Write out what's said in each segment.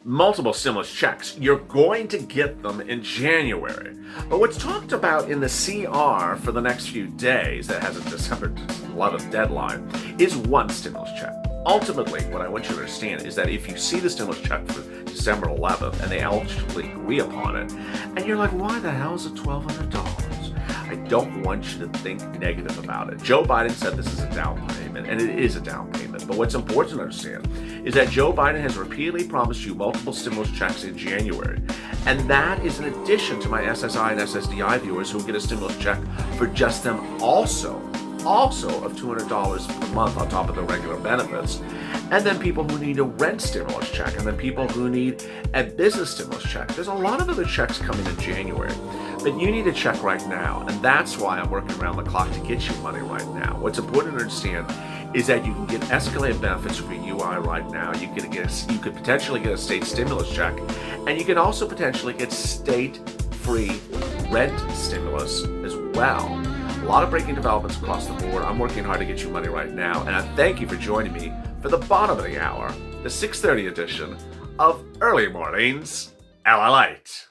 multiple stimulus checks. You're going to get them in January. But what's talked about in the CR for the next few days that has a December 11th deadline is one stimulus check. Ultimately, what I want you to understand is that if you see the stimulus check for December 11th and they actually agree upon it, and you're like, why the hell is it $1,200? I don't want you to think negative about it. Joe Biden said this is a down payment, and it is a down payment. But what's important to understand is that Joe Biden has repeatedly promised you multiple stimulus checks in January. And that is in addition to my SSI and SSDI viewers who get a stimulus check for just them also of $200 per month on top of the regular benefits. And then people who need a rent stimulus check, and then people who need a business stimulus check. There's a lot of other checks coming in January, but you need a check right now. And that's why I'm working around the clock to get you money right now. What's important to understand is that you can get escalated benefits for UI right now. You could potentially get a state stimulus check, and you can also potentially get state-free rent stimulus as well. A lot of breaking developments across the board. I'm working hard to get you money right now, and I thank you for joining me for the bottom of the hour, the 6:30 edition of Early Mornings LALATE.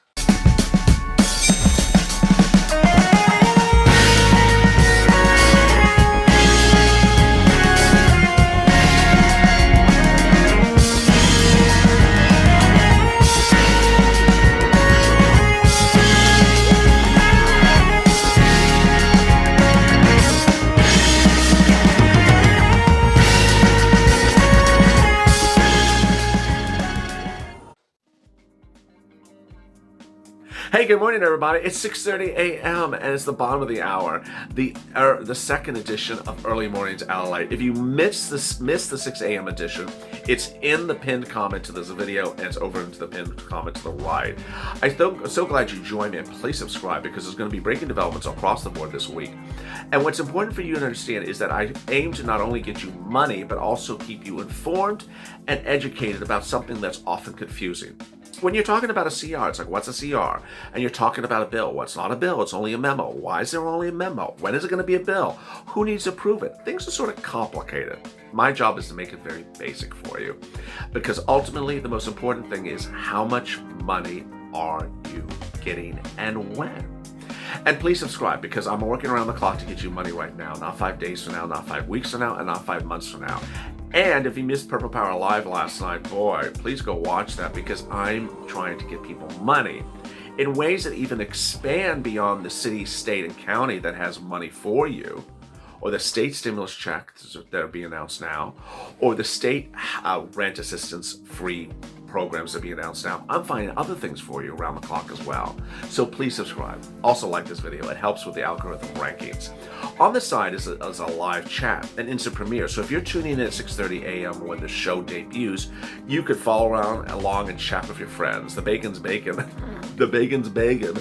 Hey, good morning, everybody. It's 6:30 a.m. and it's the bottom of the hour, the second edition of Early Mornings LALATE. If you missed the 6 a.m. edition, it's in the pinned comment to this video, and it's over into the pinned comment to the right. I'm so glad you joined me, and please subscribe because there's going to be breaking developments across the board this week. And what's important for you to understand is that I aim to not only get you money, but also keep you informed and educated about something that's often confusing. When you're talking about a CR, it's like, what's a CR? And you're talking about a bill. Well, it's not a bill, it's only a memo. Why is there only a memo? When is it going to be a bill? Who needs to approve it? Things are sort of complicated. My job is to make it very basic for you, because ultimately the most important thing is how much money are you getting and when? And please subscribe, because I'm working around the clock to get you money right now, not 5 days from now, not 5 weeks from now, and not 5 months from now. And if you missed Purple Power Live last night, boy, please go watch that, because I'm trying to get people money in ways that even expand beyond the city, state, and county that has money for you, or the state stimulus checks that are being announced now, or the state rent assistance free programs that are being announced now. I'm finding other things for you around the clock as well. So please subscribe. Also like this video. It helps with the algorithm rankings. On the side is a live chat, an instant premiere. So if you're tuning in at 6:30 a.m. when the show debuts, you could follow along and chat with your friends. The bacon's bacon. The bacon's bacon.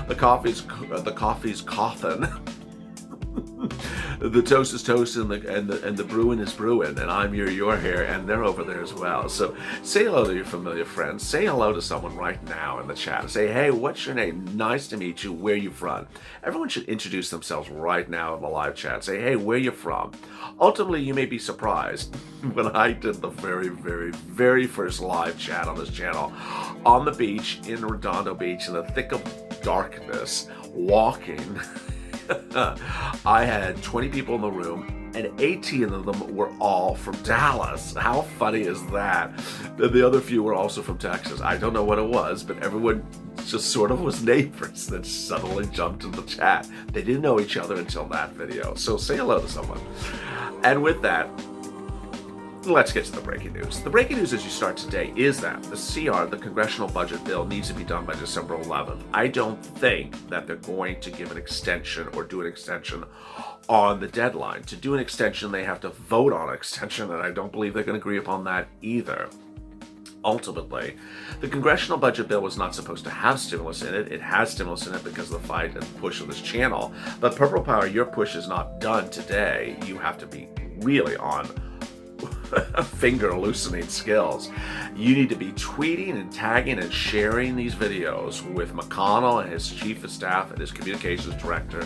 The coffee's coffin. The toast is toast, and the brewing is brewing, and I'm your here, and they're over there as well. So say hello to your familiar friends. Say hello to someone right now in the chat. Say, hey, what's your name? Nice to meet you. Where you from? Everyone should introduce themselves right now in the live chat. Say, hey, where you from? Ultimately, you may be surprised when I did the very, very, very first live chat on this channel on the beach in Redondo Beach in the thick of darkness, walking. I had 20 people in the room, and 18 of them were all from Dallas. How funny is that? The other few were also from Texas. I don't know what it was, but everyone just sort of was neighbors that suddenly jumped in the chat. They didn't know each other until that video. So say hello to someone. And with that, let's get to the breaking news. The breaking news as you start today is that the CR, the Congressional Budget Bill, needs to be done by December 11th. I don't think that they're going to give an extension or do an extension on the deadline. To do an extension, they have to vote on an extension, and I don't believe they're going to agree upon that either. Ultimately, the Congressional Budget Bill was not supposed to have stimulus in it. It has stimulus in it because of the fight and push of this channel. But Purple Power, your push is not done today. You have to be really on finger loosening skills. You need to be tweeting and tagging and sharing these videos with McConnell and his chief of staff and his communications director,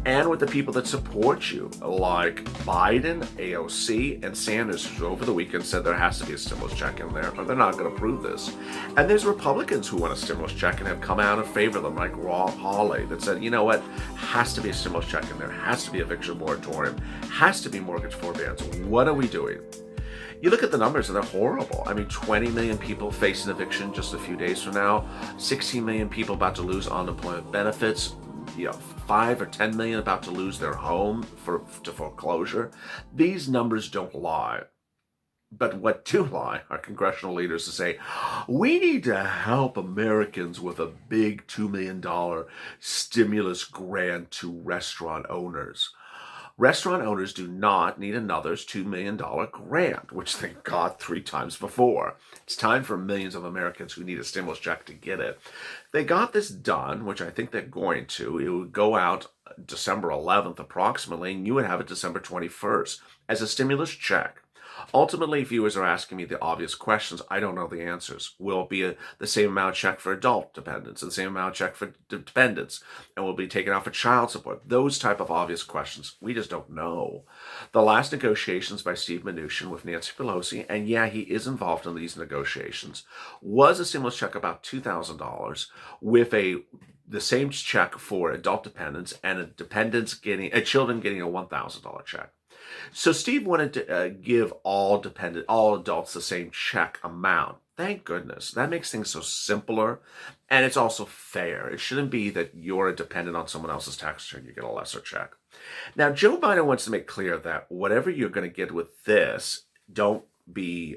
and with the people that support you, like Biden, AOC, and Sanders, who over the weekend said there has to be a stimulus check in there, or they're not going to approve this. And there's Republicans who want a stimulus check and have come out in favor of them, like Rob Hawley, that said, you know what, has to be a stimulus check in there, has to be eviction moratorium, has to be mortgage forbearance. What are we doing? You look at the numbers and they're horrible. I mean, 20 million people facing eviction just a few days from now, 16 million people about to lose unemployment benefits, 5 or 10 million about to lose their home to foreclosure. These numbers don't lie. But what do lie are congressional leaders to say, we need to help Americans with a big $2 million stimulus grant to restaurant owners. Restaurant owners do not need another $2 million grant, which they got 3 times before. It's time for millions of Americans who need a stimulus check to get it. They got this done, which I think they're going to. It would go out December 11th approximately, and you would have it December 21st as a stimulus check. Ultimately, viewers are asking me the obvious questions. I don't know the answers. Will it be the same amount check for adult dependents and the same amount check for dependents? And will it be taken out for child support? Those type of obvious questions. We just don't know. The last negotiations by Steve Mnuchin with Nancy Pelosi, and yeah, he is involved in these negotiations, was a stimulus check about $2,000 with the same check for adult dependents and children getting a $1,000 check. So Steve wanted to give all adults the same check amount. Thank goodness. That makes things so simpler, and it's also fair. It shouldn't be that you're a dependent on someone else's tax return, you get a lesser check. Now, Joe Biden wants to make clear that whatever you're going to get with this, don't be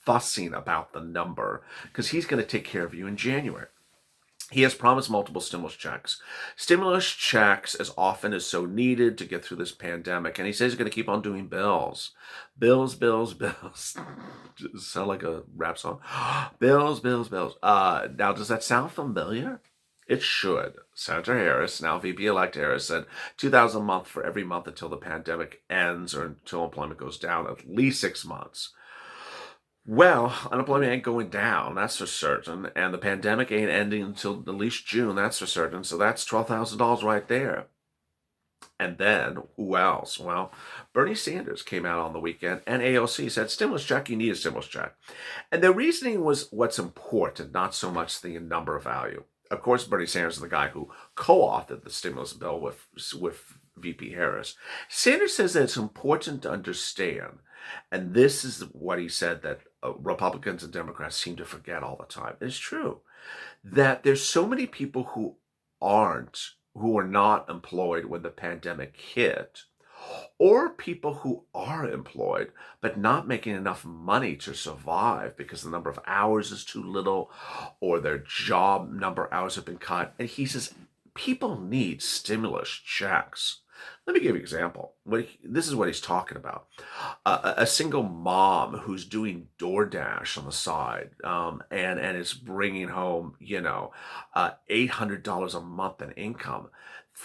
fussing about the number, because he's going to take care of you in January. He has promised multiple stimulus checks. Stimulus checks as often as so needed to get through this pandemic. And he says he's going to keep on doing bills. Bills, bills, bills. Sound like a rap song? Bills, bills, bills. Now, does that sound familiar? It should. Senator Harris, now VP-elect Harris, said $2,000 a month for every month until the pandemic ends or until employment goes down, at least 6 months. Well, unemployment ain't going down, that's for certain, and the pandemic ain't ending until at least June, that's for certain, so that's $12,000 right there. And then, who else? Well, Bernie Sanders came out on the weekend, and AOC said, stimulus check, you need a stimulus check. And the reasoning was what's important, not so much the number of value. Of course, Bernie Sanders is the guy who co-authored the stimulus bill with VP Harris. Sanders says that it's important to understand, and this is what he said that Republicans and Democrats seem to forget all the time. It's true that there's so many people who are not employed when the pandemic hit, or people who are employed but not making enough money to survive because the number of hours is too little or their job number of hours have been cut. And he says people need stimulus checks. Let me give you an example. This is what he's talking about. A single mom who's doing DoorDash on the side and is bringing home, $800 a month in income.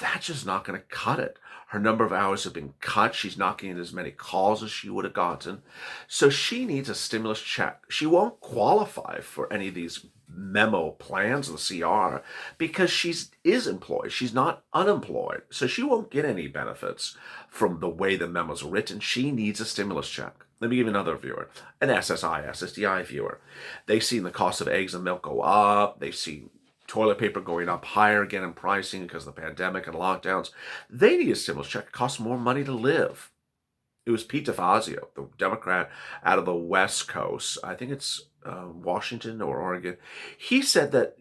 That's just not going to cut it. Her number of hours have been cut. She's not getting as many calls as she would have gotten. So she needs a stimulus check. She won't qualify for any of these memo plans of the CR because she is employed. She's not unemployed. So she won't get any benefits from the way the memo's written. She needs a stimulus check. Let me give you another viewer, an SSDI viewer. They've seen the cost of eggs and milk go up. They've seen toilet paper going up higher again in pricing because of the pandemic and lockdowns. They need a stimulus check. It costs more money to live. It was Pete DeFazio, the Democrat out of the West Coast. I think it's Washington or Oregon. He said that,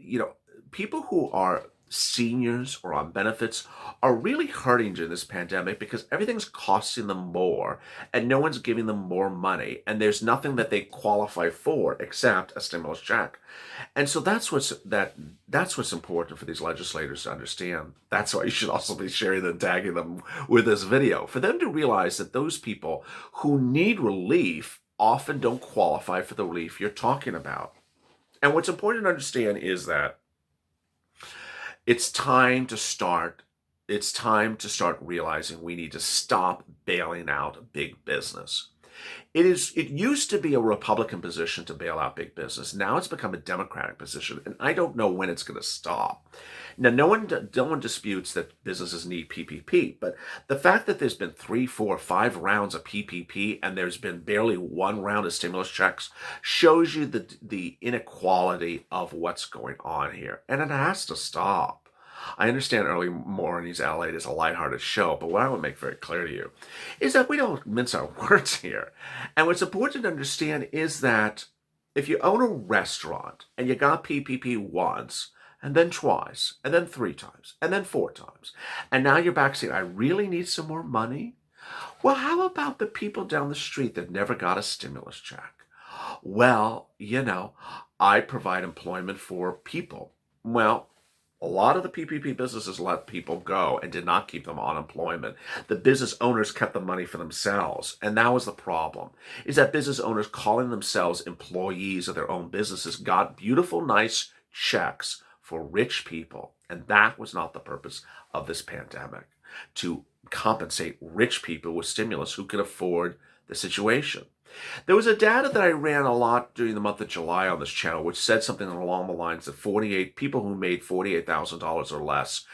people who are seniors or on benefits are really hurting during this pandemic because everything's costing them more and no one's giving them more money. And there's nothing that they qualify for except a stimulus check. And so that's what's important for these legislators to understand. That's why you should also be sharing and tagging them with this video, for them to realize that those people who need relief often don't qualify for the relief you're talking about. And what's important to understand is that it's time to start realizing we need to stop bailing out big business. It used to be a Republican position to bail out big business. Now it's become a Democratic position, and I don't know when it's going to stop. Now, no one disputes that businesses need PPP, but the fact that there's been 3, 4, 5 rounds of PPP and there's been barely one round of stimulus checks shows you the inequality of what's going on here, and it has to stop. I understand Early Mornings LALATE is a lighthearted show, but what I want to make very clear to you is that we don't mince our words here. And what's important to understand is that if you own a restaurant and you got PPP once, and then twice, and then 3 times, and then 4 times, and now you're back saying, I really need some more money? Well, how about the people down the street that never got a stimulus check? Well, I provide employment for people. Well, a lot of the PPP businesses let people go and did not keep them on employment. The business owners kept the money for themselves. And that was the problem, is that business owners calling themselves employees of their own businesses got beautiful, nice checks for rich people. And that was not the purpose of this pandemic, to compensate rich people with stimulus who could afford the situation. There was a data that I ran a lot during the month of July on this channel, which said something along the lines of 48 people who made $48,000 or less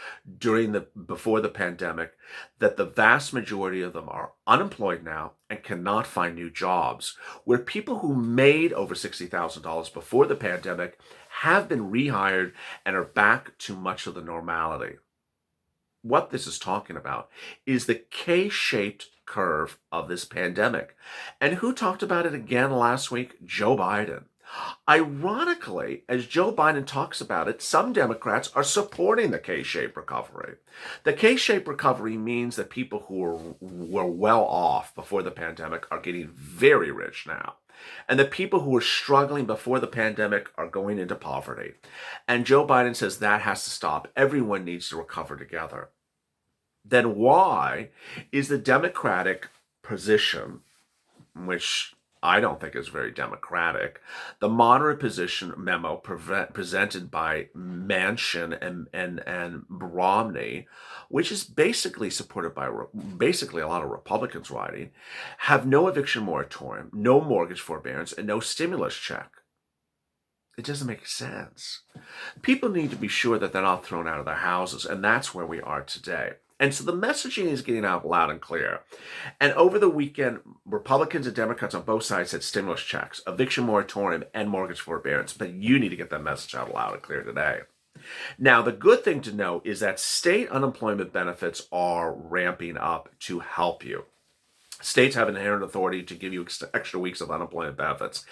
before the pandemic, that the vast majority of them are unemployed now and cannot find new jobs, where people who made over $60,000 before the pandemic have been rehired and are back to much of the normality. What this is talking about is the K-shaped curve of this pandemic. And who talked about it again last week? Joe Biden. Ironically, as Joe Biden talks about it, some Democrats are supporting the K-shaped recovery. The K-shaped recovery means that people who were well off before the pandemic are getting very rich now. And the people who were struggling before the pandemic are going into poverty. And Joe Biden says that has to stop. Everyone needs to recover together. Then why is the Democratic position, which I don't think is very democratic, the moderate position memo presented by Manchin and Romney, which is basically supported by basically a lot of Republicans writing, have no eviction moratorium, no mortgage forbearance, and no stimulus check? It doesn't make sense. People need to be sure that they're not thrown out of their houses, and that's where we are today. And so the messaging is getting out loud and clear. And over the weekend, Republicans and Democrats on both sides said stimulus checks, eviction moratorium, and mortgage forbearance. But you need to get that message out loud and clear today. Now, the good thing to know is that state unemployment benefits are ramping up to help you. States have inherent authority to give you extra weeks of unemployment benefits.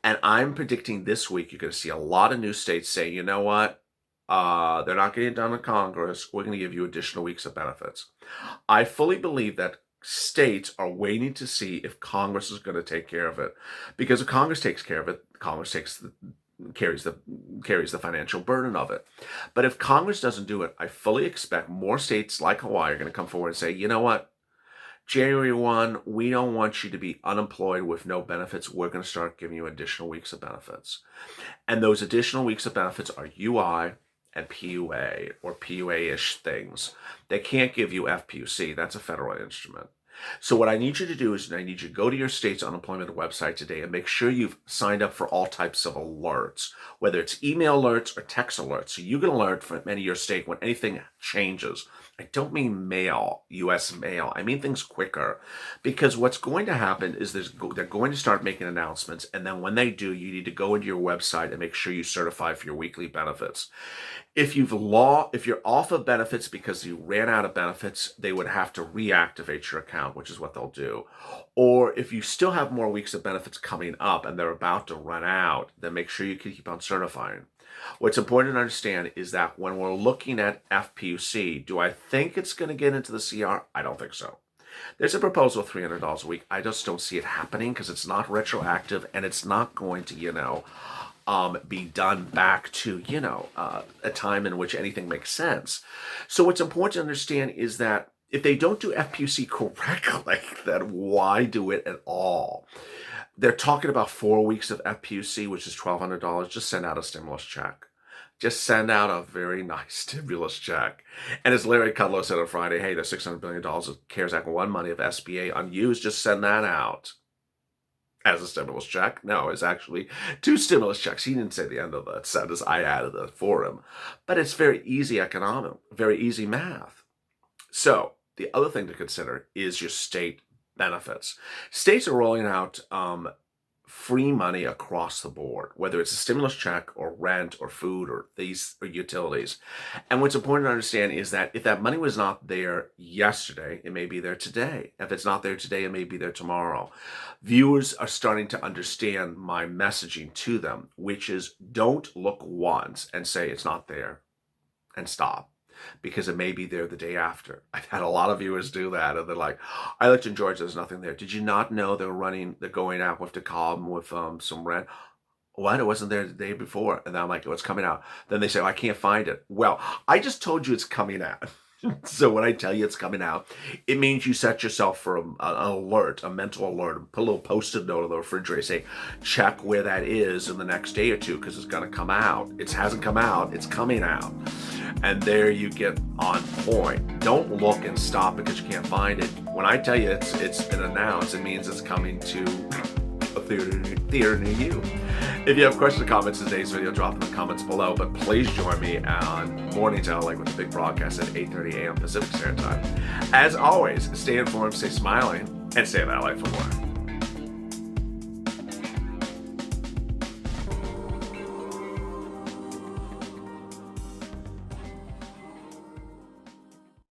And I'm predicting this week you're going to see a lot of new states say, you know what? They're not getting it done in Congress. We're going to give you additional weeks of benefits. I fully believe that states are waiting to see if Congress is going to take care of it. Because if Congress takes care of it, Congress carries the financial burden of it. But if Congress doesn't do it, I fully expect more states like Hawaii are going to come forward and say, you know what? January 1, we don't want you to be unemployed with no benefits. We're going to start giving you additional weeks of benefits. And those additional weeks of benefits are UI and PUA or PUA-ish things. They can't give you FPUC. That's a federal instrument. So what I need you to do is I need you to go to your state's unemployment website today and make sure you've signed up for all types of alerts, whether it's email alerts or text alerts. So you can alert from any of your state when anything changes. I don't mean mail, U.S. mail. I mean things quicker, because what's going to happen is they're going to start making announcements, and then when they do, you need to go into your website and make sure you certify for your weekly benefits. If you're off of benefits because you ran out of benefits, they would have to reactivate your account, which is what they'll do. Or if you still have more weeks of benefits coming up and they're about to run out, then make sure you can keep on certifying. What's important to understand is that when we're looking at FPUC, do I think it's going to get into the CR? I don't think so. There's a proposal of $300 a week. I just don't see it happening because it's not retroactive and it's not going to, be done back to, a time in which anything makes sense. So what's important to understand is that if they don't do FPUC correctly, then why do it at all? They're talking about 4 weeks of FPUC, which is $1,200. Just send out a stimulus check. Just send out a very nice stimulus check. And as Larry Kudlow said on Friday, hey, there's $600 billion of CARES Act 1 money of SBA unused. Just send that out. as a stimulus check. No, it's actually 2 stimulus checks. He didn't say the end of the sentence. I added it for him. But it's very easy economic, very easy math. So the other thing to consider is your state benefits. States are rolling out free money across the board, whether it's a stimulus check or rent or food or these or utilities. And what's important to understand is that if that money was not there yesterday, it may be there today. If it's not there today, it may be there tomorrow. Viewers are starting to understand my messaging to them, which is don't look once and say it's not there and stop, because it may be there the day after. I've had a lot of viewers do that, and they're like, I looked in Georgia, there's nothing there. Did you not know they're going out with the column with some rent? What? It wasn't there the day before. And then I'm like, oh, it's coming out. Then they say, oh, I can't find it. Well, I just told you it's coming out. So when I tell you it's coming out, it means you set yourself for an alert, a mental alert, put a little post-it note on the refrigerator, say, check where that is in the next day or two, because it's going to come out. It hasn't come out, it's coming out. And there you get on point. Don't look and stop because you can't find it. When I tell you it's been announced, it means it's coming to a theater near you. If you have questions or comments in today's video, drop them in the comments below. But please join me on Mornings LA with the big broadcast at 8:30 a.m. Pacific Standard Time. As always, stay informed, stay smiling, and stay in LA for more.